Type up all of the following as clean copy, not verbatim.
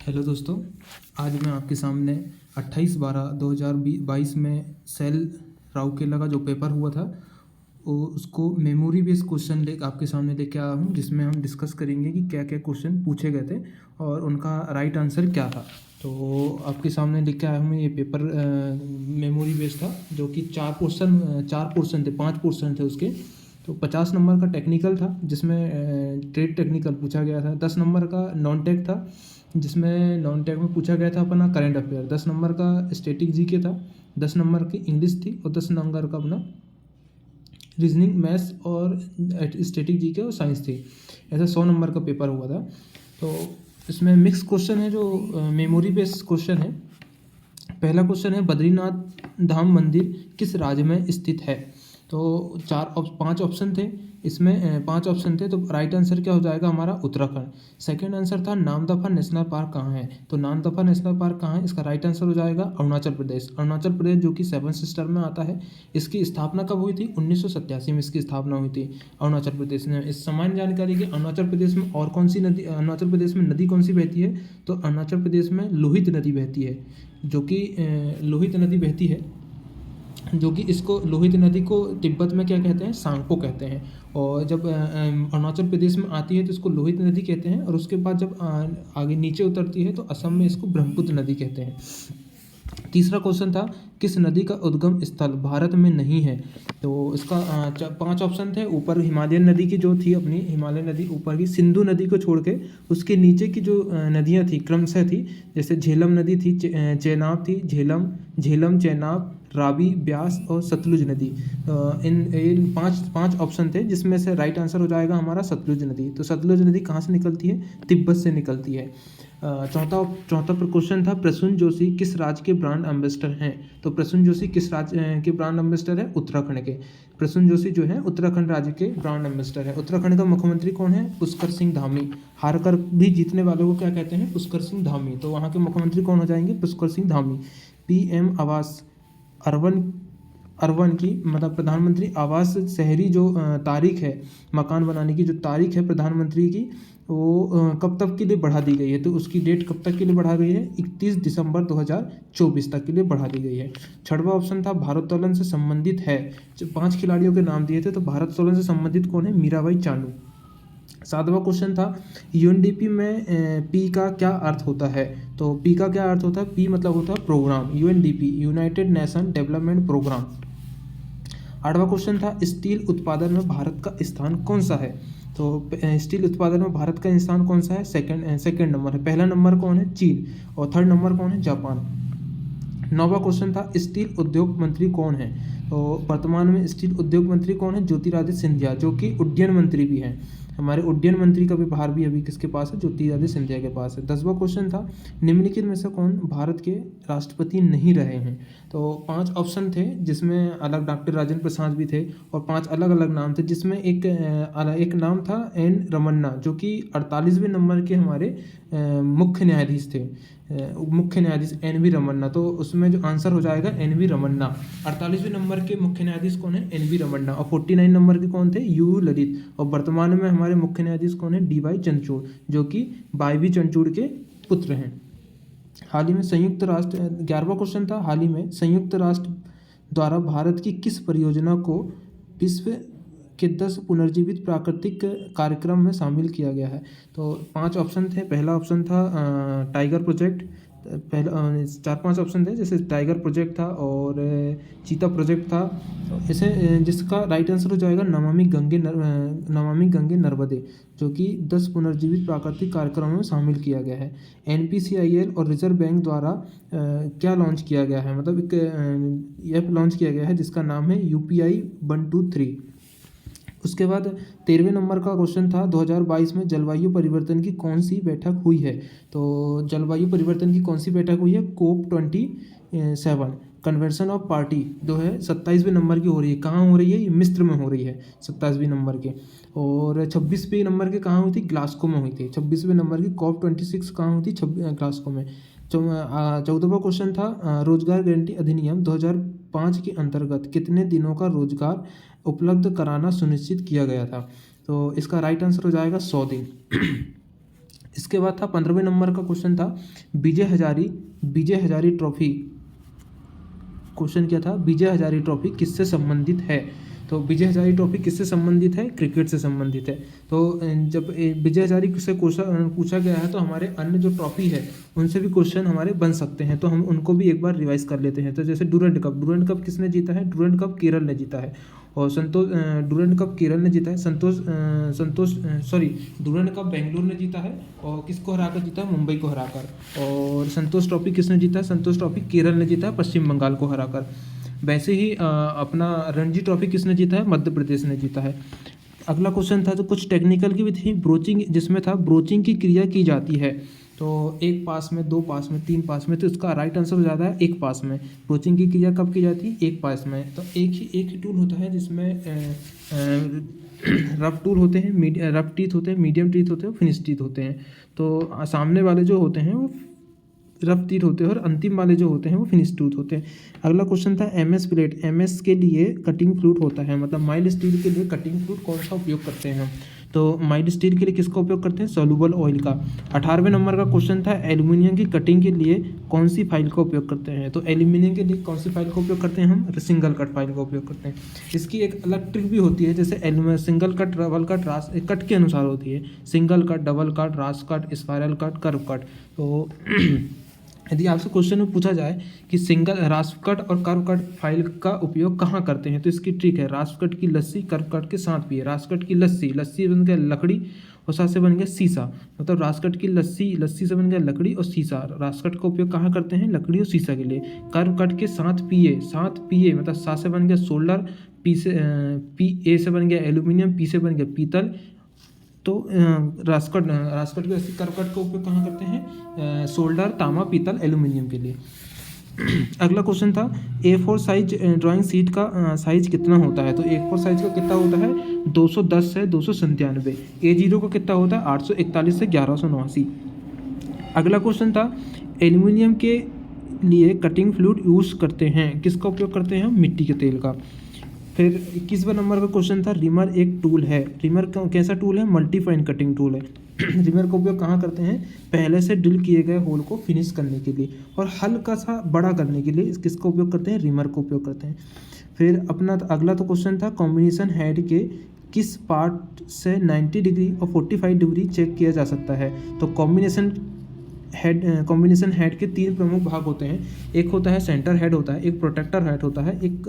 Hello दोस्तों, आज मैं आपके सामने 28/12/2022 में सेल राउरकेला का जो पेपर हुआ था वो उसको मेमोरी बेस्ड क्वेश्चन ले आपके सामने लेके आया हूँ, जिसमें हम डिस्कस करेंगे कि क्या क्या क्वेश्चन पूछे गए थे और उनका राइट आंसर क्या था। तो आपके सामने लेके आया हूँ ये पेपर मेमोरी बेस्ड था, जो कि चार पोर्शन थे, 5 पोर्शन थे उसके। तो 50 नंबर का टेक्निकल था, जिसमें ट्रेड टेक्निकल पूछा गया था। 10 नंबर का नॉन टेक था, जिसमें नॉन टेक में पूछा गया था अपना करंट अफेयर। 10 नंबर का स्टैटिक जीके था, 10 नंबर की इंग्लिश थी और 10 नंबर का अपना रीजनिंग, मैथ्स और स्टैटिक जीके और साइंस थी। ऐसा 100 नंबर का पेपर हुआ था। तो इसमें मिक्स क्वेश्चन है, जो मेमोरी बेस्ड क्वेश्चन है। पहला क्वेश्चन है, बद्रीनाथ धाम मंदिर किस राज्य में स्थित है। तो 5 ऑप्शन थे इसमें, 5 ऑप्शन थे, तो राइट आंसर क्या हो जाएगा हमारा उत्तराखंड। सेकंड आंसर था, नामदफा नेशनल पार्क कहाँ है। तो नामदफा नेशनल पार्क कहाँ है, इसका राइट आंसर हो जाएगा अरुणाचल प्रदेश। अरुणाचल प्रदेश जो कि 7 सिस्टर में आता है। इसकी स्थापना कब हुई थी, 1987 में इसकी स्थापना हुई थी अरुणाचल प्रदेश में। इस सामान्य जानकारी की, अरुणाचल प्रदेश में और कौन सी नदी, अरुणाचल प्रदेश में नदी कौन सी बहती है, तो अरुणाचल प्रदेश में लोहित नदी बहती है, जो कि लोहित नदी बहती है, जो कि इसको लोहित नदी को तिब्बत में क्या कहते हैं, सांगपो कहते हैं। और जब अरुणाचल प्रदेश में आती है तो इसको लोहित नदी कहते हैं, और उसके बाद जब आगे नीचे उतरती है तो असम में इसको ब्रह्मपुत्र नदी कहते हैं। तीसरा क्वेश्चन था, किस नदी का उद्गम स्थल भारत में नहीं है। तो इसका 5 ऑप्शन थे। ऊपर हिमालयन नदी की जो थी, अपनी हिमालय नदी ऊपर की, सिंधु नदी को छोड़ के उसके नीचे की जो नदियाँ थी क्रमशः थी, जैसे झेलम नदी थी, चेनाब थी, झेलम चेनाब, रावी, ब्यास और सतलुज नदी। इन पांच ऑप्शन थे, जिसमें से राइट आंसर हो जाएगा हमारा सतलुज नदी। तो सतलुज नदी कहाँ से निकलती है, तिब्बत से निकलती है। चौथा क्वेश्चन था, प्रसून जोशी किस राज्य के ब्रांड एम्बेसडर हैं। तो प्रसून जोशी किस राज्य के ब्रांड एम्बेसडर है, उत्तराखंड के। प्रसून जोशी जो है उत्तराखंड राज्य के ब्रांड एम्बेसडर है। उत्तराखंड का मुख्यमंत्री कौन है, पुष्कर सिंह धामी। हार कर भी जीतने वालों को क्या कहते हैं, पुष्कर सिंह धामी। तो वहाँ के मुख्यमंत्री कौन हो जाएंगे, पुष्कर सिंह धामी। पीएम आवास अर्बन अर्बन की मतलब प्रधानमंत्री आवास शहरी जो तारीख है, मकान बनाने की जो तारीख है प्रधानमंत्री की, वो कब तक के लिए बढ़ा दी गई है। तो उसकी डेट कब तक के लिए बढ़ा गई है, 31 दिसंबर 2024 तक के लिए बढ़ा दी गई है। छठवां ऑप्शन था, भारोत्तोलन से संबंधित है। 5 खिलाड़ियों के नाम दिए थे, तो भारोत्तोलन से संबंधित कौन है, मीराबाई चानू। सातवां क्वेश्चन था, यूएनडीपी में पी का क्या अर्थ होता है। तो पी का क्या अर्थ होता है, पी मतलब होता है programme, UNDP United Nation Development Programme. आठवां क्वेश्चन था, स्टील उत्पादन में भारत का स्थान कौन सा है। तो स्टील उत्पादन में भारत का स्थान कौन सा है, सेकंड नंबर है। पहला नंबर कौन है, चीन, और थर्ड नंबर कौन है, जापान। नौवां क्वेश्चन था, स्टील उद्योग मंत्री कौन है। तो वर्तमान में स्टील उद्योग मंत्री कौन है, ज्योतिरादित्य सिंधिया, जो कि उड्डयन मंत्री भी हैं। हमारे उड्डयन मंत्री का भी भार भी अभी किसके पास है, ज्योतिरादित्य सिंधिया के पास है। 10वां क्वेश्चन था, निम्नलिखित में से कौन भारत के राष्ट्रपति नहीं रहे हैं। तो 5 ऑप्शन थे, जिसमें अलग डॉक्टर राजेंद्र प्रसाद भी थे, और 5 अलग अलग नाम थे, जिसमें एक नाम था एन रमन्ना, जो कि 48वें नंबर के हमारे मुख्य न्यायाधीश थे। मुख्य न्यायाधीश एन वी रमन्ना। तो उसमें जो आंसर हो जाएगा एन वी रमन्ना। 48वें नंबर के मुख्य न्यायाधीश कौन है, एन वी रमन्ना। और 49 नंबर के कौन थे, यू ललित। और वर्तमान में हमारे मुख्य न्यायाधीश कौन है, डी वाई चंद्रचूड़, जो कि वाई चंद्रचूड़ के पुत्र हैं। हाल ही में संयुक्त राष्ट्र 11वां क्वेश्चन था, हाल ही में संयुक्त राष्ट्र द्वारा भारत की किस परियोजना को विश्व के 10 पुनर्जीवित प्राकृतिक कार्यक्रम में शामिल किया गया है। तो 5 ऑप्शन थे। पहला ऑप्शन था टाइगर प्रोजेक्ट। पहला 4-5 ऑप्शन थे, जैसे टाइगर प्रोजेक्ट था और चीता प्रोजेक्ट था। इसे जिसका राइट आंसर हो जाएगा नमामि गंगे नर्मदे, जो कि 10 पुनर्जीवित प्राकृतिक कार्यक्रमों में शामिल किया गया है। एनपीसीआईएल और रिजर्व बैंक द्वारा क्या लॉन्च किया गया है, मतलब एक ऐप लॉन्च किया गया है जिसका नाम है यूपीआई 123। उसके बाद 13वें नंबर का क्वेश्चन था, 2022 में जलवायु परिवर्तन की कौन सी बैठक हुई है। तो जलवायु परिवर्तन की कौन सी बैठक हुई है, COP27 कन्वेंशन ऑफ पार्टी, जो है 27वें नंबर की हो रही है। कहाँ हो रही है, ये मिस्र में हो रही है 27वें नंबर के। और 26वें नंबर के कहाँ हुई थी, ग्लासगो में हुई थी। 26वें नंबर की COP26 कहाँ हुई थी, ग्लासगो में। 14वां क्वेश्चन था, रोजगार गारंटी अधिनियम 2005 के अंतर्गत कितने दिनों का रोजगार उपलब्ध कराना सुनिश्चित किया गया था। तो इसका राइट आंसर हो जाएगा 100 दिन। इसके बाद था 15वें नंबर का क्वेश्चन था विजय हजारी ट्रॉफी। क्वेश्चन क्या था, विजय हजारी ट्रॉफी किससे संबंधित है? तो विजय हजारी ट्रॉफी किससे संबंधित है? क्रिकेट से संबंधित है। तो जब विजय हजारी से पूछा गया है तो हमारे अन्य जो ट्रॉफी है उनसे भी क्वेश्चन हमारे बन सकते हैं, तो हम उनको भी एक बार रिवाइज कर लेते हैं। तो जैसे डूरंड कप किसने जीता है? डूरंड कप केरल ने जीता है। और डूरंड कप केरल ने जीता है। डूरंड कप बेंगलुरु ने जीता है। और किसको हराकर जीता है? मुंबई को हराकर। और संतोष ट्रॉफी किसने जीता है? संतोष ट्रॉफी केरल ने जीता है, पश्चिम बंगाल को हराकर। वैसे ही अपना रणजी ट्रॉफी किसने जीता है? मध्य प्रदेश ने जीता है। अगला क्वेश्चन था तो कुछ टेक्निकल की भी थी, ब्रोचिंग जिसमें था ब्रोचिंग की क्रिया की जाती है। तो 1 पास में, 2 पास में, 3 पास में, तो इसका राइट आंसर हो जाता है 1 पास में। ब्रोचिंग की क्रिया कब की जाती है? 1 पास में। तो एक ही टूल होता है जिसमें रफ टूल होते हैं, रफ टीथ होते हैं, मीडियम टीथ होते हैं, फिनिश टीथ होते हैं। तो सामने वाले जो होते हैं वो रफ टीथ होते हैं और अंतिम वाले जो होते हैं वो फिनिश टूथ होते हैं। अगला क्वेश्चन था एमएस प्लेट। एमएस के लिए कटिंग फ्लूट होता है, मतलब माइल्ड स्टील के लिए कटिंग फ्लूट कौन सा उपयोग करते हैं हम? तो माइल्ड स्टील के लिए किसका उपयोग करते हैं? सॉल्युबल ऑयल का। 18वें नंबर का क्वेश्चन था एल्यूमिनियम की कटिंग के लिए कौन सी फाइल का उपयोग करते हैं? तो एल्यूमिनियम के लिए कौन सी फाइल का उपयोग करते हैं हम? सिंगल कट फाइल का उपयोग करते हैं। इसकी एक अलग ट्रिक भी होती है, जैसे सिंगल कट, डबल कट, रास कट के अनुसार होती है। सिंगल कट, डबल कट, रास cut, spiral cut, curve cut. तो यदि आपसे क्वेश्चन में पूछा जाए कि रास्प कट और कर्व कट फाइल का उपयोग कहाँ करते हैं, तो इसकी ट्रिक है रास्प कट की लस्सी कर्व कट के साथ पिए। रास्प कट की लस्सी बन गया लकड़ी और साथ से बन गया शीशा, मतलब रास्प कट की लस्सी से बन गया लकड़ी और शीशा। रास्प कट का उपयोग कहाँ करते हैं? लकड़ी और शीशा के लिए। कर्व कट के साथ पिए मतलब सा से बन गया सोल्डर, ए से बन गया एल्यूमिनियम, पी से बन गया पीतल। तो रास्कट के कर्वकट का उपयोग कहाँ करते हैं? सोल्डर, तांबा, पीतल, एल्यूमिनियम के लिए। अगला क्वेश्चन था A4 साइज ड्राइंग शीट का साइज कितना होता है? तो A4 साइज का कितना होता है? 210 से 297। A0 का कितना होता है? 841 से 1189। अगला क्वेश्चन था एल्यूमिनियम के लिए कटिंग फ्लूइड यूज़ करते हैं, किसका उपयोग करते हैं हम? मिट्टी के तेल का। फिर 21वें नंबर का क्वेश्चन था रिमर एक टूल है। रिमर कैसा टूल है? मल्टी फाइन कटिंग टूल है। रिमर का उपयोग कहाँ करते हैं? पहले से ड्रिल किए गए होल को फिनिश करने के लिए और हल्का सा बड़ा करने के लिए किसका उपयोग करते हैं? रिमर का उपयोग करते हैं। फिर अपना अगला तो क्वेश्चन था कॉम्बिनेशन हेड के किस पार्ट से 90 डिग्री और 45 डिग्री चेक किया जा सकता है? तो कॉम्बिनेशन हेड के 3 प्रमुख भाग होते हैं। एक होता है सेंटर हेड होता है, एक प्रोटेक्टर हेड होता है, एक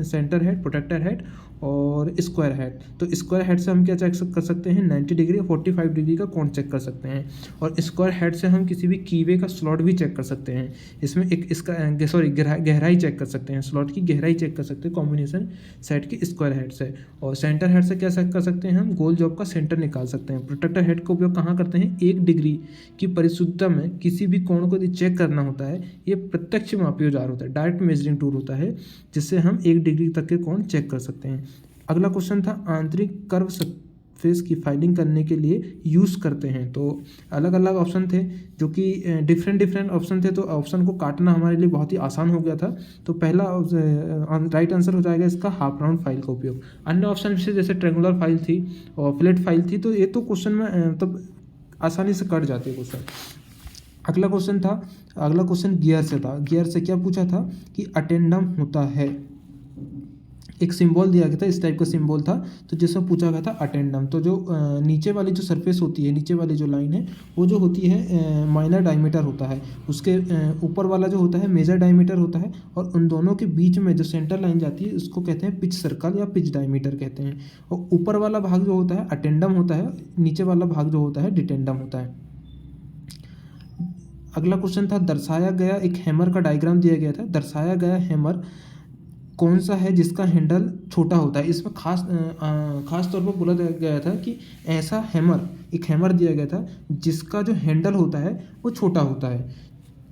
सेंटर हेड, प्रोटेक्टर हेड और स्क्वायर हेड। तो स्क्वायर हेड से हम क्या चेक कर सकते हैं? 90 डिग्री और 45 डिग्री का कोण चेक कर सकते हैं। और स्क्वायर हेड से हम किसी भी कीवे का स्लॉट भी चेक कर सकते हैं। इसमें एक इसका गहराई चेक कर सकते हैं, स्लॉट की गहराई चेक कर सकते हैं कॉम्बिनेशन सेट के स्क्वायर हेड से। और सेंटर हेड से क्या चेक कर सकते हैं हम? गोल जॉब का सेंटर निकाल सकते हैं। प्रोटेक्टर हेड का उपयोग कहाँ करते हैं? 1 डिग्री की परिशुद्धता में किसी भी कोण को यदि चेक करना होता है, ये प्रत्यक्ष मापी औजार होता है, डायरेक्ट मेजरिंग टूल होता है, जिससे हम 1 डिग्री तक के कोण चेक कर सकते हैं। अगला क्वेश्चन था आंतरिक कर्व सरफेस की फाइलिंग करने के लिए यूज़ करते हैं। तो अलग अलग ऑप्शन थे, जो कि डिफरेंट ऑप्शन थे, तो ऑप्शन को काटना हमारे लिए बहुत ही आसान हो गया था। तो पहला राइट आंसर हो जाएगा इसका हाफ राउंड फाइल का उपयोग। अन्य ऑप्शन से जैसे ट्रेंगुलर फाइल थी और फ्लैट फाइल थी, तो ये तो क्वेश्चन में मतलब आसानी से कट जाते हैं क्वेश्चन। अगला क्वेश्चन गियर से था। गियर से क्या पूछा था कि अटेंडम होता है, एक सिंबल दिया गया था, इस टाइप का सिंबल था, तो जिसमें पूछा गया था अटेंडम। तो जो नीचे वाली जो सरफेस होती है, नीचे वाली जो लाइन है, वो जो होती है माइनर डायमीटर होता है, उसके ऊपर वाला जो होता है मेजर डायमीटर होता है, और उन दोनों के बीच में जो सेंटर लाइन जाती है उसको कहते हैं पिच सर्कल या पिच डायमीटर कहते हैं। और ऊपर वाला भाग जो होता है अटेंडम होता है, नीचे वाला भाग जो होता है डिटेंडम होता है। अगला क्वेश्चन था दर्शाया गया एक हैमर का डायग्राम दिया गया था। दर्शाया गया हैमर कौन सा है जिसका हैंडल छोटा होता है? इसमें खास तौर पर बोला गया था कि ऐसा एक हैमर दिया गया था जिसका जो हैंडल होता है वो छोटा होता है।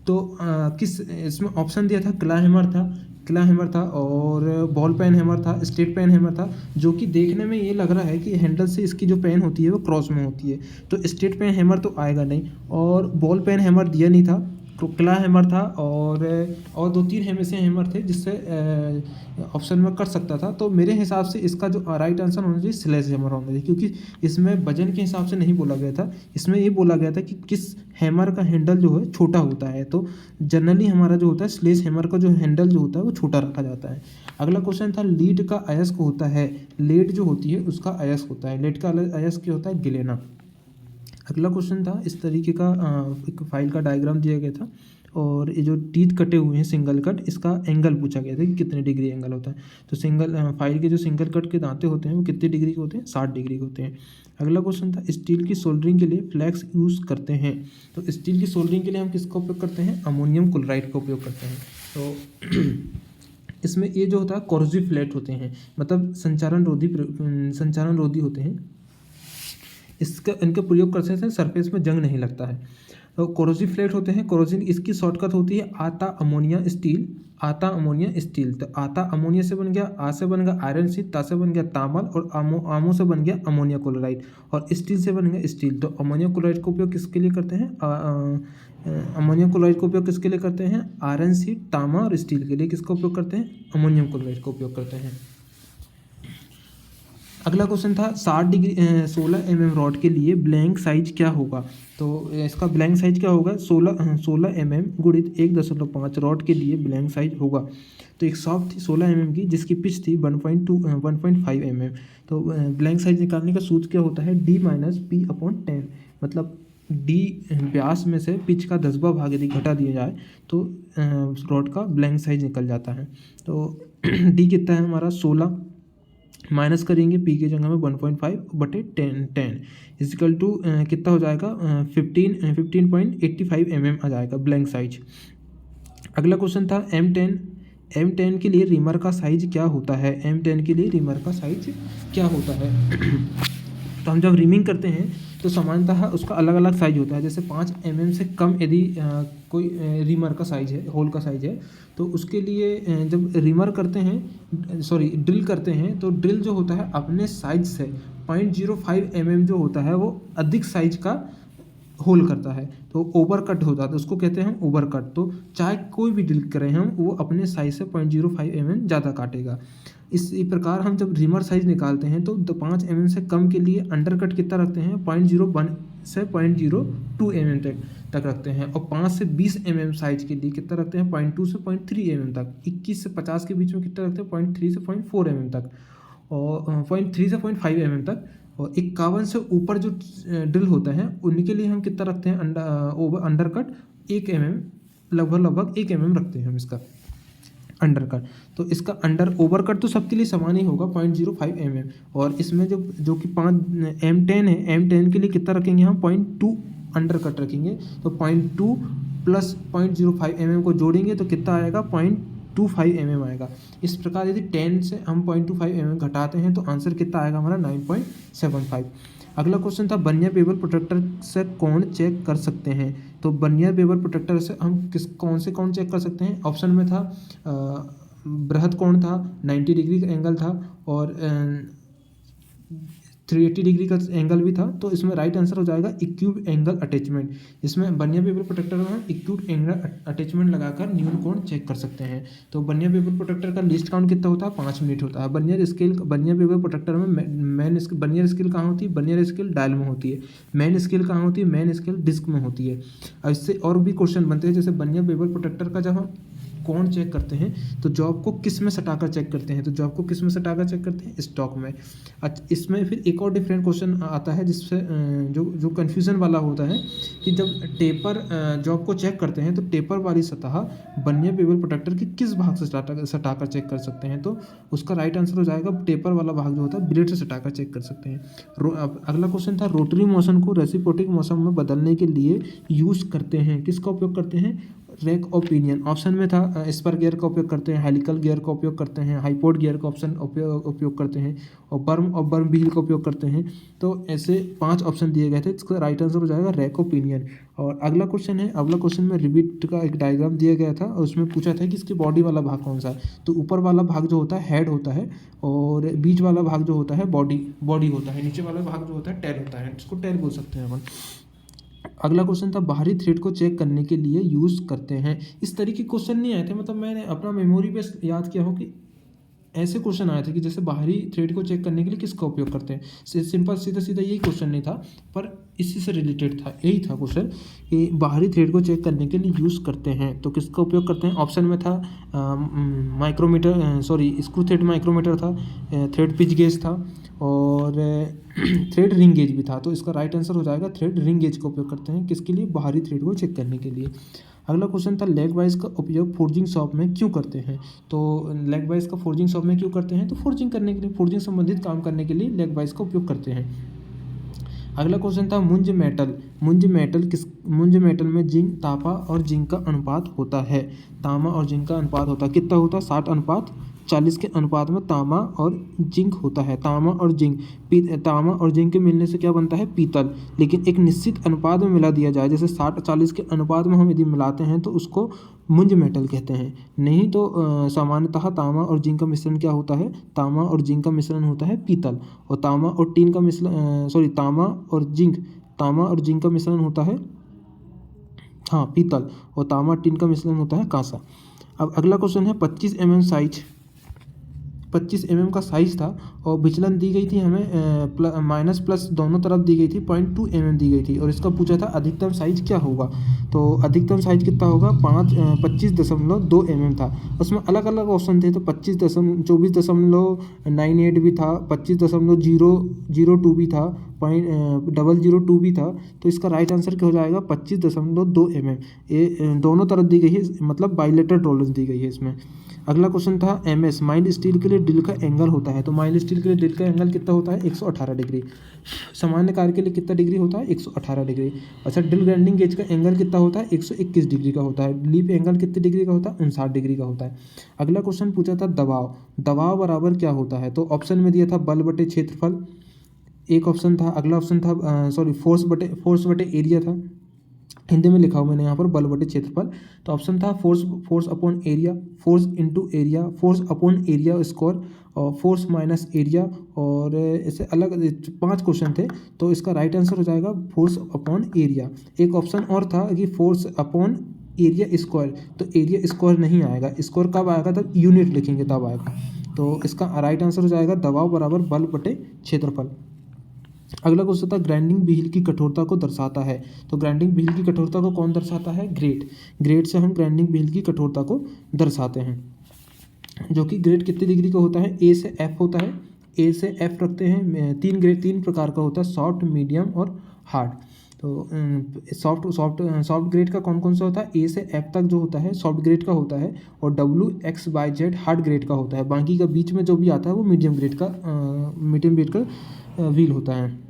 तो इसमें ऑप्शन दिया था क्ला हैमर था और बॉल पेन हैमर था, स्ट्रेट पेन हैमर था, जो कि देखने में ये लग रहा है कि हैंडल से इसकी जो पेन होती है वो क्रॉस में होती है, तो स्ट्रेट पेन हैमर तो आएगा नहीं, और बॉल पेन हैमर दिया नहीं था, क्ला हैमर था और 2-3 ऐसे हैमर थे जिससे ऑप्शन में कर सकता था। तो मेरे हिसाब से इसका जो राइट आंसर होना चाहिए स्लेज हैमर होना चाहिए, क्योंकि इसमें वजन के हिसाब से नहीं बोला गया था। इसमें ये बोला गया था कि किस हैमर का हैंडल जो है छोटा होता है। तो जनरली हमारा जो होता है स्लेज हैमर का जो हैंडल जो होता है वो छोटा रखा जाता है। अगला क्वेश्चन था लीड का अयस्क होता है, लेड जो होती है उसका अयस्क होता है, लेड का अयस्क क्या होता है, गिलेना। अगला क्वेश्चन था इस तरीके का एक फाइल का डायग्राम दिया गया था और ये जो टीथ कटे हुए हैं सिंगल कट, इसका एंगल पूछा गया था कि कितने डिग्री एंगल होता है। तो फाइल के जो सिंगल कट के दांते होते हैं वो कितने डिग्री के होते हैं, 60 डिग्री के होते हैं। अगला क्वेश्चन था स्टील की सोल्डरिंग के लिए फ्लैक्स यूज़ करते हैं। तो स्टील की सोल्डरिंग के लिए हम किसका उपयोग करते हैं, अमोनियम क्लोराइड का उपयोग करते हैं। तो इसमें ये जो होता है कोरोसिव फ्लैट होते हैं, मतलब संचारण रोधी होते हैं। इनके प्रयोग करने से सरफेस में जंग नहीं लगता है। तो कोरोसिव फ्लैट होते हैं। कोरोसिव इसकी शॉर्टकट होती है आता अमोनिया स्टील। आता अमोनिया स्टील, तो आता अमोनिया से बन गया, आ से बन गया आयरन सी, ता से बन गया तांबल और आमो से बन गया अमोनिया क्लोराइड और स्टील से बन गया स्टील। तो अमोनिया क्लोराइड का उपयोग किसके लिए करते हैं, अमोनियम क्लोराइड का उपयोग किसके लिए करते हैं, आयरन सी, तांबा और स्टील के लिए किसका उपयोग करते हैं, अमोनियम क्लोराइड का उपयोग करते हैं। अगला क्वेश्चन था 16 mm रॉड के लिए ब्लैंक साइज क्या होगा। तो इसका ब्लैंक साइज क्या होगा, 16 mm गुणित 1.5 रॉड के लिए ब्लैंक साइज होगा। तो एक शॉप थी 16 mm की जिसकी पिच थी 1.5 mm। तो ब्लैंक साइज निकालने का सूत्र क्या होता है, D - P/10, मतलब D व्यास में से पिच का 10वां भाग यदि घटा दिया जाए तो रॉड का ब्लैंक साइज निकल जाता है। तो D कितना है हमारा 16, माइनस करेंगे पी की जगह में 1.5/10 इजिकल टू कितना हो जाएगा 15.85 mm आ जाएगा ब्लैंक साइज। अगला क्वेश्चन था M10 के लिए रिमर का साइज क्या होता है, M10 के लिए रिमर का साइज क्या होता है। तो हम जब रिमिंग करते हैं तो सामान्यतः उसका अलग अलग साइज होता है। जैसे 5 mm से कम यदि कोई रिमर का साइज है, होल का साइज है, तो उसके लिए जब रिमर करते हैं ड्रिल करते हैं तो ड्रिल जो होता है अपने साइज से 0.05 mm जो होता है वो अधिक साइज का होल करता है, तो ओवर कट होता है, तो उसको कहते हैं हम ओवर कट। तो चाहे कोई भी ड्रिल करें हम, वो अपने साइज से 0.05 mm ज़्यादा काटेगा। इसी प्रकार हम जब रिमर साइज निकालते हैं तो 5 mm से कम के लिए अंडर कट कितना रखते हैं, 0.01 से 0.02 mm तक रखते हैं। और 5 से 20 mm साइज के लिए कितना रखते हैं, 0.2 से 0.3 mm तक। 21 से 50 के बीच में कितना रखते हैं, 0.3 से 0.4 mm तक और 0.3 से 0.5 mm तक। और 51 से ऊपर जो ड्रिल होता है उनके लिए हम कितना रखते हैं, अंडर कट 1 mm, लगभग 1 mm रखते हैं हम इसका अंडर कट। तो इसका ओवर कट तो सबके लिए समान ही होगा 0.05 mm। और इसमें जो कि 5 M10 है, M10 के लिए कितना रखेंगे हम, 0.2 अंडर कट रखेंगे। तो 0.2 प्लस 0.05 mm को जोड़ेंगे तो कितना आएगा, 0.25 mm आएगा। इस प्रकार यदि 10 से हम 0.25 mm घटाते हैं तो आंसर कितना आएगा हमारा 9.75। अगला क्वेश्चन था बर्नियर बेवल प्रोटेक्टर से कौन चेक कर सकते हैं। तो बर्नियर बेवल प्रोटेक्टर से हम कौन चेक कर सकते हैं। ऑप्शन में था बृहद कोण था, 90 डिग्री का एंगल था और 380 डिग्री का एंगल भी था। तो इसमें राइट आंसर हो जाएगा एक्यूट एंगल अटैचमेंट। इसमें बर्नियर बेवल प्रोटेक्टर में हम एक्यूट एंगल अटैचमेंट लगाकर न्यून कोण चेक कर सकते हैं। तो बर्नियर बेवल प्रोटेक्टर का लीस्ट काउंट कितना होता है, 5 मिनट होता है। बर्नियर बेवल प्रोटेक्टर में बर्नियर स्केल कहाँ होती है, बर्नियर स्केल डायल में होती है। मेन स्केल कहाँ होती है, मेन स्केल डिस्क में होती है। और इससे और भी क्वेश्चन बनते हैं, जैसे बर्नियर बेवल प्रोटेक्टर का जब हम कौन चेक करते हैं तो जॉब को किस में सटाकर चेक करते हैं, तो जॉब को किस में सटाकर चेक करते हैं, स्टॉक में। अच्छा, इसमें फिर एक और डिफरेंट क्वेश्चन आता है जिससे जो कन्फ्यूज़न वाला होता है कि जब टेपर जॉब को चेक करते हैं तो टेपर वाली सतह बर्नियर बेवल प्रोटेक्टर की किस भाग से सटाकर चेक कर सकते हैं। तो उसका राइट आंसर हो जाएगा टेपर वाला भाग जो होता है ब्लेड से सटाकर चेक कर सकते हैं। अगला क्वेश्चन था रोटरी मोशन को रेसिप्रोकेटिंग मोशन में बदलने के लिए यूज़ करते हैं, किसका उपयोग करते हैं, रैक ऑफ पिनियन। ऑप्शन में था स्पर गियर का उपयोग करते हैं, हेलिकल गियर का उपयोग करते हैं, हाइपोड गियर का उपयोग करते हैं और बर्म व्हील का उपयोग करते हैं। तो ऐसे 5 ऑप्शन दिए गए थे, इसका राइट आंसर हो जाएगा रैक ऑफ पिनियन। और अगला क्वेश्चन में रिबिट का एक डायग्राम दिया गया था और उसमें पूछा था कि इसकी बॉडी वाला भाग कौन सा है। तो ऊपर वाला भाग जो होता है हेड होता है और बीच वाला भाग जो होता है बॉडी होता है, नीचे वाला भाग जो होता है टेल होता है, इसको टेल बोल सकते हैं अपन। अगला क्वेश्चन था बाहरी थ्रेड को चेक करने के लिए यूज़ करते हैं। इस तरीके के क्वेश्चन नहीं आए थे, मतलब मैंने अपना मेमोरी बेस याद किया हो कि ऐसे क्वेश्चन आए थे कि जैसे बाहरी थ्रेड को चेक करने के लिए किसका उपयोग करते हैं। सिंपल सीधा सीधा यही क्वेश्चन नहीं था, पर इसी से रिलेटेड था, यही था क्वेश्चन कि बाहरी थ्रेड को चेक करने के लिए यूज़ करते हैं तो किसका उपयोग करते हैं। ऑप्शन में था माइक्रोमीटर, स्क्रू थ्रेड माइक्रोमीटर था, थ्रेड पिच गेज था और थ्रेड रिंग गेज भी था। तो इसका राइट आंसर हो जाएगा थ्रेड रिंग गेज का उपयोग करते हैं किसके लिए, बाहरी थ्रेड को चेक करने के लिए। अगला क्वेश्चन था लेग वाइज का उपयोग फोर्जिंग शॉप में क्यों करते हैं। तो लेग वाइज का फोर्जिंग शॉप में क्यों करते हैं, तो फोर्जिंग करने के लिए, फोर्जिंग संबंधित काम करने के लिए लेग वाइज का उपयोग करते हैं। अगला क्वेश्चन था मुंज मेटल में जिंक, तांबा और जिंक का अनुपात होता है। तांबा और जिंक का अनुपात होता है कितना होता है, 60:40 के अनुपात में तांबा और जिंक होता है। तांबा और जिंक के मिलने से क्या बनता है, पीतल। लेकिन एक निश्चित अनुपात में मिला दिया जाए, जैसे 60:40 के अनुपात में हम यदि मिलाते हैं तो उसको मुंज मेटल कहते हैं। नहीं तो सामान्यतः तांबा और जिंक का मिश्रण क्या होता है, तांबा और जिंक का मिश्रण होता है पीतल। और तांबा और टीन का मिश्रण तांबा और जिंक का मिश्रण होता है पीतल। और तांबा टीन का मिश्रण होता है कांसा। अब अगला क्वेश्चन है 25 mm साइज, 25 mm का साइज था और विचलन दी गई थी हमें माइनस प्लस दोनों तरफ दी गई थी, 0.2 mm दी गई थी। और इसका पूछा था अधिकतम साइज क्या होगा। तो अधिकतम साइज कितना होगा, 25.2 mm था। उसमें अलग अलग ऑप्शन थे, तो 24.98 भी था, 25.002 भी था, 0.002 भी था। तो इसका राइट आंसर क्या हो जाएगा, 25.2 mm। ये दोनों तरफ दी गई है, मतलब बाइलेटरल टॉलरेंस दी गई है इसमें। अगला क्वेश्चन था MS माइल्ड स्टील के लिए ड्रिल का एंगल होता है। तो माइल्ड स्टील के लिए ड्रिल का एंगल कितना होता है, 118 डिग्री। सामान्य कार्य के लिए कितना डिग्री होता है, 118 डिग्री। अच्छा, ड्रिल ग्राइंडिंग गेज का एंगल कितना होता है, 121 डिग्री का होता है। लीप एंगल कितने डिग्री का होता है, 59 डिग्री का होता है। अगला क्वेश्चन पूछा था दबाव बराबर क्या होता है। तो ऑप्शन में दिया था बल बटे क्षेत्रफल, एक ऑप्शन था। अगला ऑप्शन था फोर्स बटे एरिया था, हिंदी में लिखा हुआ मैंने यहाँ पर बल बटे क्षेत्रफल। तो ऑप्शन था force upon area, force into area, force upon area square और फोर्स माइनस एरिया। और ऐसे अलग 5 क्वेश्चन थे। तो इसका राइट आंसर हो जाएगा फोर्स अपॉन एरिया। एक ऑप्शन और था कि फोर्स अपॉन एरिया स्क्वायर, तो एरिया स्क्वायर नहीं आएगा, स्क्वायर कब आएगा, तब यूनिट लिखेंगे तब आएगा। तो इसका राइट आंसर हो जाएगा दबाव बराबर बल बटे क्षेत्रफल। अगला क्वेश्चन था ग्राइंडिंग व्हील की कठोरता को दर्शाता है। तो ग्राइंडिंग व्हील की कठोरता को कौन दर्शाता है, ग्रेड से हम ग्राइंडिंग व्हील की कठोरता को दर्शाते हैं, जो कि ग्रेड कितने डिग्री का होता है, A से F होता है। A से F रखते हैं, 3 प्रकार का होता है, सॉफ्ट, मीडियम और हार्ड। तो सॉफ्ट ग्रेड का कौन कौन सा होता है, A से F तक जो होता है सॉफ्ट ग्रेड का होता है, और WXYZ हार्ड ग्रेड का होता है। बाकी का बीच में जो भी आता है वो मीडियम ग्रेड का व्हील होता है।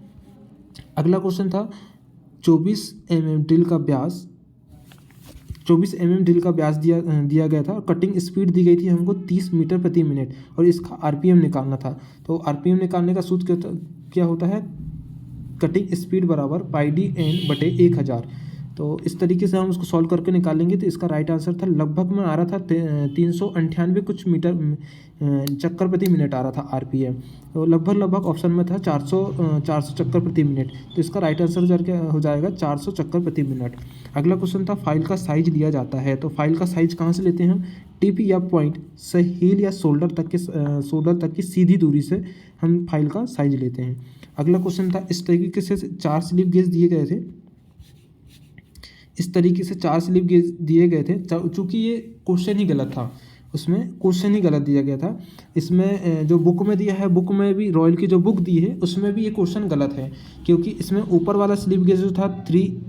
अगला क्वेश्चन था 24 mm ड्रिल का व्यास दिया गया था और कटिंग स्पीड दी गई थी हमको 30 मीटर प्रति मिनट, और इसका RPM निकालना था। तो RPM निकालने का सूत्र क्या होता है, कटिंग स्पीड बराबर πdn बटे 1000। तो इस तरीके से हम उसको सॉल्व करके निकालेंगे। तो इसका राइट आंसर था, लगभग में आ रहा था 398 कुछ मीटर चक्कर प्रति मिनट आ रहा था RPM। तो लगभग ऑप्शन में था 400 चक्कर प्रति मिनट। तो इसका राइट आंसर हो जाएगा 400 चक्कर प्रति मिनट। अगला क्वेश्चन था फाइल का साइज लिया जाता है। तो फाइल का साइज कहाँ से लेते हैं हम, टिप या पॉइंट से हील या शोल्डर तक की सीधी दूरी से हम फाइल का साइज लेते हैं। अगला क्वेश्चन था इस तरीके से 4 स्लिप गेज दिए गए थे, चूँकि ये क्वेश्चन ही गलत था, उसमें क्वेश्चन ही गलत दिया गया था। इसमें जो बुक में दिया है, बुक में भी रॉयल की जो बुक दी है उसमें भी ये क्वेश्चन गलत है, क्योंकि इसमें ऊपर वाला स्लिप गेज जो था 3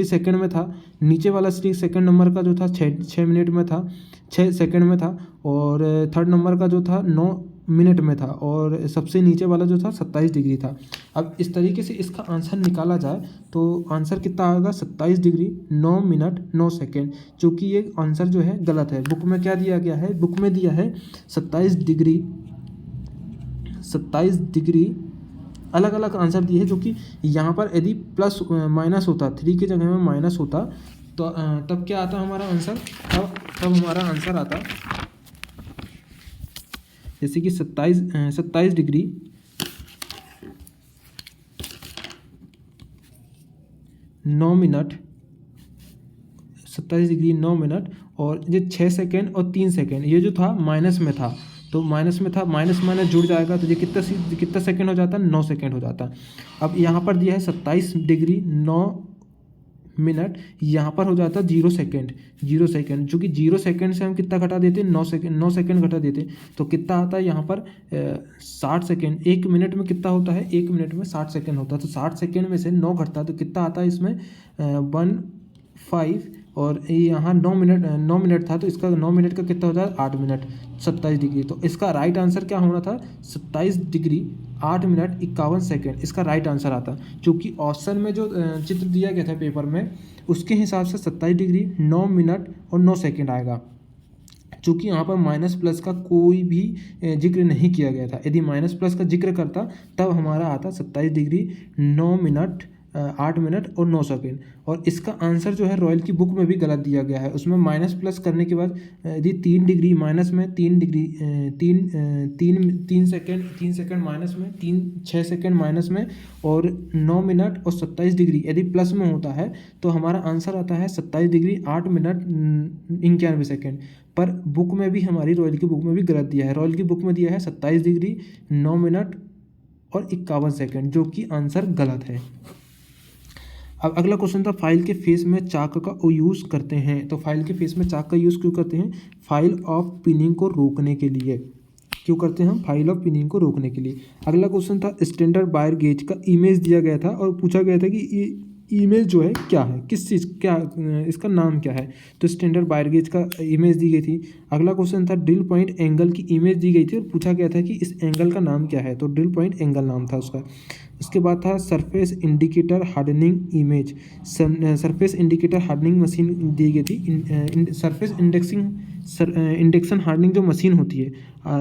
सेकंड में था, नीचे वाला सेकंड नंबर का जो था 6 मिनट में था, 6 सेकंड में था, और थर्ड नंबर का जो था 9 मिनट में था, और सबसे नीचे वाला जो था 27 डिग्री था। अब इस तरीके से इसका आंसर निकाला जाए तो आंसर कितना आएगा, 27 डिग्री 9 मिनट 9 सेकेंड। चूँकि ये आंसर जो है गलत है। बुक में क्या दिया गया है, बुक में दिया है 27 डिग्री अलग अलग आंसर दिए है, जो कि यहाँ पर यदि प्लस माइनस होता, 3 की जगह में माइनस होता तो तब क्या आता हमारा आंसर, तब हमारा आंसर आता जैसे कि 27 डिग्री 9 मिनट 27 डिग्री 9 मिनट, और ये 6 सेकेंड और 3 सेकेंड, ये जो था माइनस में था, तो माइनस में था, माइनस माइनस जुड़ जाएगा, तो ये कितना सेकेंड हो जाता है, 9 सेकेंड हो जाता है। अब यहाँ पर दिया है 27 डिग्री 9 मिनट, यहाँ पर हो जाता है 0 सेकेंड, 0 सेकेंड, चूँकि 0 सेकेंड से हम कितना घटा देते हैं, 9 सेकेंड घटा देते, तो कितना आता है यहाँ पर 60 सेकेंड। 1 मिनट में कितना होता है, 1 मिनट में 60 सेकेंड होता है, तो 60 सेकेंड में से 9 घटता है तो कितना आता है इसमें 1/5, और यहाँ 9 मिनट था, तो इसका 9 मिनट का कितना हो जाए 8 मिनट 27 डिग्री। तो इसका राइट आंसर क्या होना था, 27 डिग्री 8 मिनट 51 सेकेंड, इसका राइट आंसर आता। क्योंकि ऑप्शन में जो चित्र दिया गया था पेपर में, उसके हिसाब से 27 डिग्री 9 मिनट और 9 सेकेंड आएगा। चूँकि यहाँ पर माइनस प्लस का कोई भी जिक्र नहीं किया गया था, यदि माइनस प्लस का जिक्र करता तब हमारा आता 27 डिग्री 9 मिनट 8 मिनट और 9 सेकेंड। और इसका आंसर जो है रॉयल की बुक में भी गलत दिया गया है, उसमें माइनस प्लस करने के बाद यदि 3 डिग्री माइनस में 3 डिग्री 3 सेकेंड 3 सेकेंड माइनस में 6 सेकेंड माइनस में और 9 मिनट और 27 डिग्री यदि प्लस में होता है तो हमारा आंसर आता है 27 डिग्री 8 मिनट 91 सेकेंड। पर बुक में भी, हमारी रॉयल की बुक में भी गलत दिया है। रॉयल की बुक में दिया है 27 डिग्री 9 मिनट और 51 सेकेंड, जो कि आंसर गलत है। अब अगला क्वेश्चन था, फाइल के फेस में चाक का यूज़ करते हैं। तो फाइल के फेस में चाक का यूज़ क्यों करते हैं, फाइल ऑफ पिनिंग को रोकने के लिए। क्यों करते हैं हम, फाइल ऑफ पिनिंग को रोकने के लिए। अगला क्वेश्चन था, स्टैंडर्ड वायर गेज का इमेज दिया गया था और पूछा गया था कि ये इमेज जो है क्या है, किस चीज़, क्या इसका नाम क्या है। तो स्टैंडर्ड वायर गेज का इमेज दी गई थी। अगला क्वेश्चन था, ड्रिल पॉइंट एंगल की इमेज दी गई थी और पूछा गया था कि इस एंगल का नाम क्या है, तो ड्रिल पॉइंट एंगल नाम था उसका। उसके बाद था surface indicator hardening image, surface indicator hardening machine दी गई थी। सरफेस इंडेक्शन हार्डनिंग जो मशीन होती है,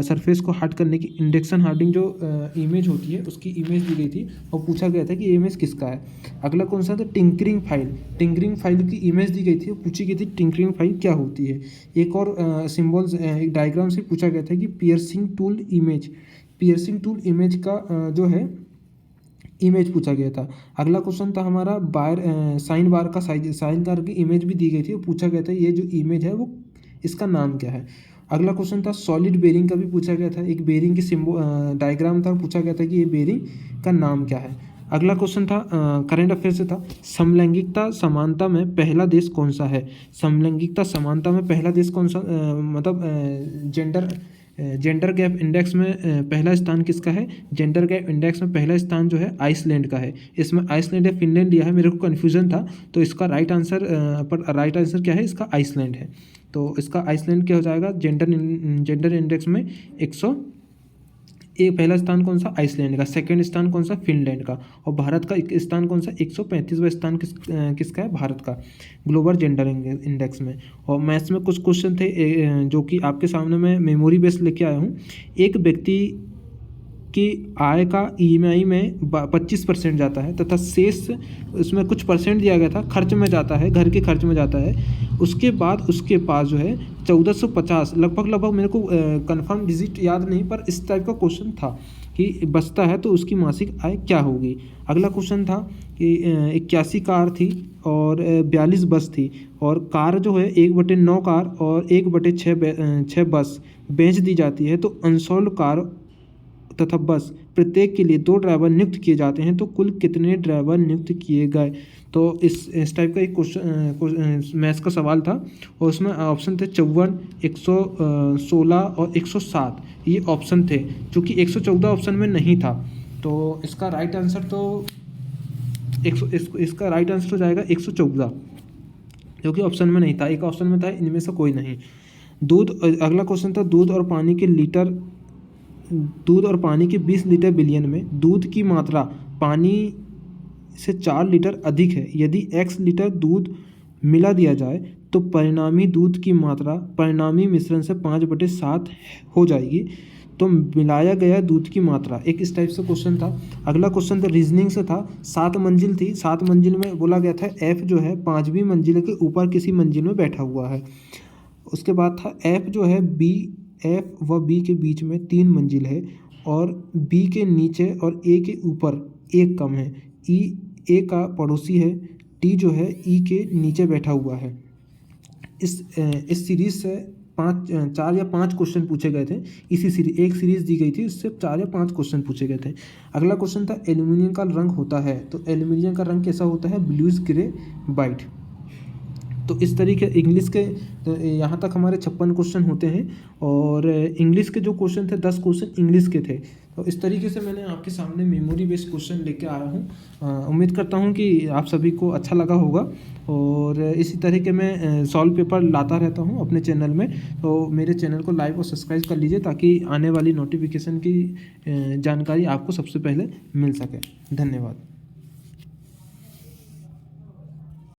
सरफेस को हार्ड करने की इंडेक्शन हार्डनिंग जो इमेज होती है, उसकी इमेज दी गई थी और पूछा गया था कि ये इमेज किसका है। अगला कौन सा था, टिंकरिंग फाइल की इमेज दी गई थी और पूछी गई थी टिंकरिंग फाइल क्या होती है। एक और सिम्बल्स, एक डायग्राम से पूछा गया था कि पियर्सिंग टूल इमेज का जो है इमेज पूछा गया था। अगला क्वेश्चन था हमारा, साइन बार की इमेज भी दी गई थी और पूछा गया था ये जो इमेज है वो इसका नाम क्या है। अगला क्वेश्चन था, सॉलिड बेरिंग का भी पूछा गया था, एक बेरिंग की डायग्राम था और पूछा गया था कि ये बेरिंग का नाम क्या है। अगला क्वेश्चन था करंट अफेयर से था, समलैंगिकता समानता में पहला देश कौन सा है। समलैंगिकता समानता में पहला देश कौन सा, मतलब जेंडर गैप इंडेक्स में पहला स्थान किसका है। जेंडर गैप इंडेक्स में पहला स्थान जो है आइसलैंड का है। इसमें आइसलैंड या फिनलैंड दिया है, मेरे को कन्फ्यूजन था, तो इसका राइट आंसर क्या है, इसका आइसलैंड है। तो इसका आइसलैंड क्या हो जाएगा, जेंडर इंडेक्स में 101 पहला स्थान कौन सा, आइसलैंड का। सेकंड स्थान कौन सा, फिनलैंड का। और भारत का स्थान कौन सा, 135वां स्थान किसका है, भारत का, ग्लोबल जेंडर इंडेक्स में। और मैथ्स में कुछ क्वेश्चन थे जो कि आपके सामने मैं मेमोरी बेस्ड लेके आया हूँ। एक व्यक्ति की आय का ईएमआई में 25% जाता है तथा शेष उसमें कुछ परसेंट दिया गया था खर्च में जाता है, घर के खर्च में जाता है। उसके बाद उसके पास जो है 1450 लगभग मेरे को कंफर्म डिजिट याद नहीं, पर इस टाइप का क्वेश्चन था कि बचता है तो उसकी मासिक आय क्या होगी। अगला क्वेश्चन था कि 81 कार थी और 42 बस थी, और कार जो है 1/9 कार और 1/6 बस बेच दी जाती है, तो अनसोल्ड कार तथा बस प्रत्येक के लिए 2 ड्राइवर नियुक्त किए जाते हैं, तो कुल कितने ड्राइवर नियुक्त किए गए। तो इस टाइप का एक क्वेश्चन मैथ्स का सवाल था और उसमें ऑप्शन थे 54, 116 और 107 ये ऑप्शन थे। चूँकि 114 ऑप्शन में नहीं था, तो इसका राइट आंसर तो इसका राइट आंसर हो जाएगा 114, जो कि ऑप्शन में नहीं था। एक ऑप्शन में था, इनमें से कोई नहीं। अगला क्वेश्चन था, दूध और पानी के 20 लीटर बिलियन में दूध की मात्रा पानी से 4 लीटर अधिक है। यदि x लीटर दूध मिला दिया जाए तो परिणामी दूध की मात्रा परिणामी मिश्रण से 5/7 हो जाएगी, तो मिलाया गया दूध की मात्रा। एक इस टाइप से क्वेश्चन था। अगला क्वेश्चन था रीजनिंग से था, 7 मंजिल थी, 7 मंजिल में बोला गया था f जो है 5वीं मंजिल के ऊपर किसी मंजिल में बैठा हुआ है। उसके बाद था f जो है f व b के बीच में 3 मंजिल है और b के नीचे और a के ऊपर 1 कम है। a का पड़ोसी है, टी जो है ई के नीचे बैठा हुआ है। इस सीरीज से 4 या 5 क्वेश्चन पूछे गए थे। इसी सीरीज, एक सीरीज दी गई थी, उससे 4 या 5 क्वेश्चन पूछे गए थे। अगला क्वेश्चन था एल्यूमिनियम का रंग होता है, तो एल्यूमिनियम का रंग कैसा होता है? Bluish grey white. तो इस तरीके इंग्लिश के यहाँ तक हमारे 56 क्वेश्चन होते हैं और इंग्लिश के जो क्वेश्चन थे 10 क्वेश्चन इंग्लिश के थे। तो इस तरीके से मैंने आपके सामने मेमोरी बेस्ड क्वेश्चन लेके आया हूँ। उम्मीद करता हूँ कि आप सभी को अच्छा लगा होगा और इसी तरह के मैं सॉल्व पेपर लाता रहता हूँ अपने चैनल में। तो मेरे चैनल को लाइक और सब्सक्राइब कर लीजिए ताकि आने वाली नोटिफिकेशन की जानकारी आपको सबसे पहले मिल सके। धन्यवाद।